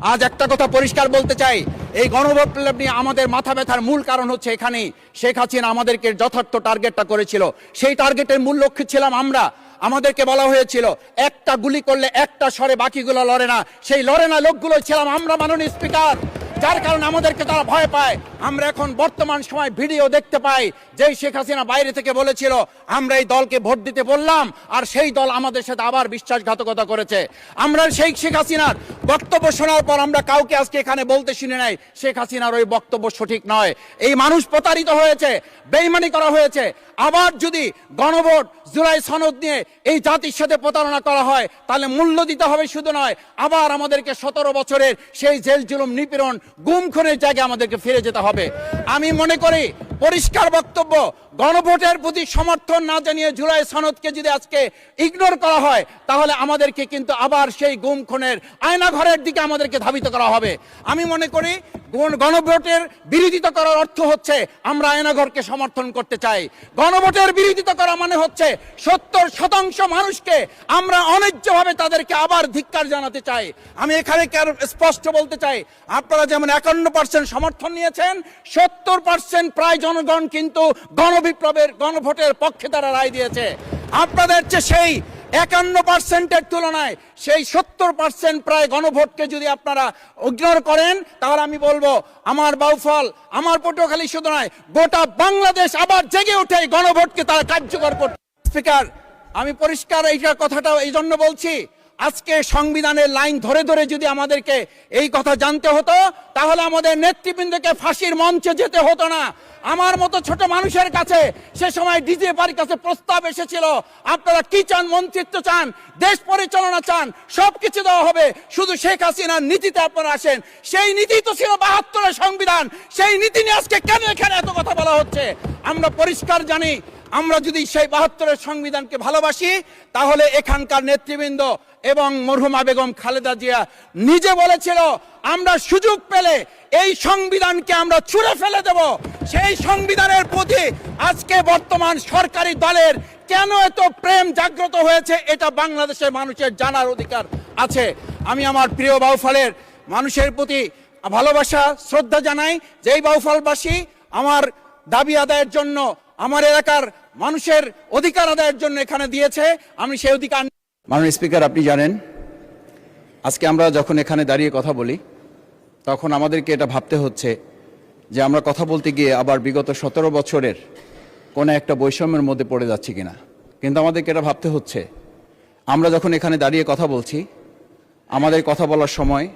আজ একটা কথা পরিষ্কার বলতে চাই, এই গণবিপ্লব নিয়ে আমাদের মাথা ব্যথার মূল কারণ হচ্ছে এখানেই শেখ হাসিনা আমাদেরকে যথার্থ টার্গেটটা করেছিল। সেই টার্গেটের মূল লক্ষ্য ছিলাম আমরা। আমাদেরকে বলা হয়েছিল একটা গুলি করলে একটা সরে বাকিগুলো লড়ে না, সেই লড়ে না লোকগুলো ছিলাম আমরা, মাননীয় স্পিকার। যার কারণে আমাদেরকে তারা ভয় পায়। আমরা এখন বর্তমান সময় ভিডিও দেখতে পাই যেই শেখ হাসিনা বাইরে থেকে বলেছিল আমরা এই দলকে ভোট দিতে বললাম, আর সেই দল আমাদের সাথে আবার বিশ্বাসঘাতকতা করেছে। আমরা সেই শেখ হাসিনার বক্তব্য শোনার পর আমরা কাউকে আজকে এখানে বলতে শুনে নাই শেখ হাসিনার ওই বক্তব্য সঠিক নয়। এই মানুষ প্রতারিত হয়েছে, বেইমানি করা হয়েছে। আবার যদি গণভোট জুলাই সনদ নিয়ে এই জাতির সাথে প্রতারণা করা হয় তাহলে মূল্য দিতে হবে শুধু নয়, আবার আমাদেরকে 17 বছরের সেই জেল জুলুম নিপীড়ন গুম খুনের জায়গায় আমাদেরকে ফিরে যেতে হবে। আমি মনে করি পরিষ্কার বক্তব্য, গণভোটের প্রতি সমর্থন না জানিয়ে জুলাই সনদকে যদি আজকে ইগনোর করা হয় তাহলে আমাদেরকে কিন্তু আবার সেই গুম খুনের আয়নাঘরের দিকে আমাদেরকে ধাবিত করা হবে। আমি মনে করি গণভোটের বিরোধিতা করার অর্থ হচ্ছে আমরা আয়নাঘরকে সমর্থন করতে চাই। গণভোটের বিরোধিতা করা মানে হচ্ছে 70% মানুষকে আমরা অন্যায্যভাবে তাদেরকে আবার ধিক্কার জানাতে চাই। আমি এখানে স্পষ্ট বলতে চাই, আপনারা যেমন 51% সমর্থন নিয়েছেন, 70% প্রায় জনগণ কিন্তু গণভোটের পক্ষে তারা রায় দিয়েছে। আপনাদের চেয়ে সেই 51%-এর তুলনায় সেই 70% প্রায় গণভোটকে যদি আপনারা ইগনোর করেন তাহলে আমি বলবো আমার বাউফল, আমার পটুয়াখালী শুধু নয় গোটা বাংলাদেশ আবার জেগে ওঠে গণভোটকে তারা কার্যকর করতে। স্পিকার, আমি পরিষ্কার এইটা কথাটা এই জন্য বলছি, আজকে সংবিধানের লাইন ধরে ধরে যদি আমাদেরকে এই কথা জানতে হতো তাহলে আমাদের নেতৃবৃন্দকে ফাঁসির মঞ্চে যেতে হতো না। আমার মতো ছোট মানুষের কাছে সে সময় ডিজিএফআর কাছে প্রস্তাব এসেছিল, আপনারা কি চান, মন্ত্রিত্ব চান, দেশ পরিচালনা চান, সবকিছু দেওয়া হবে, শুধু শেখ হাসিনার নীতিতে আপনারা আসেন। সেই নীতি তো ছিল 72-এর সংবিধান, সেই নীতি নিয়ে আজকে কেন এখানে এত কথা বলা হচ্ছে? আমরা পরিষ্কার জানি, আমরা যদি সেই 72-এর সংবিধানকে ভালোবাসি তাহলে এখানকার নেতৃবৃন্দ এবং মরহুমা বেগম খালেদা জিয়া নিজে বলেছিল আমরা সুযোগ পেলে এই সংবিধানকে আমরা ছুঁড়ে ফেলে দেব। সেই সংবিধানের প্রতি আজকে বর্তমান সরকারি দলের কেন এত প্রেম জাগ্রত হয়েছে এটা বাংলাদেশের মানুষের জানার অধিকার আছে। আমি আমার প্রিয় বাউফলের মানুষের প্রতি ভালোবাসা শ্রদ্ধা জানাই। যেই বাউফলবাসী আমার দাবি আদায়ের জন্য, আমার এলাকার মানুষের অধিকার আদায়ের জন্য এখানে দিয়েছে, আমি সেই অধিকার। মাননীয় স্পিকার, আপনি জানেন আজকে আমরা যখন এখানে দাঁড়িয়ে কথা বলি তখন আমাদেরকে এটা ভাবতে হচ্ছে যে আমরা কথা বলতে গিয়ে আবার বিগত 17 বছরের কোনো একটা বৈষম্যের মধ্যে পড়ে যাচ্ছি কিনা। কিন্তু আমাদেরকে এটা ভাবতে হচ্ছে আমরা যখন এখানে দাঁড়িয়ে কথা বলছি আমাদের কথা বলার সময়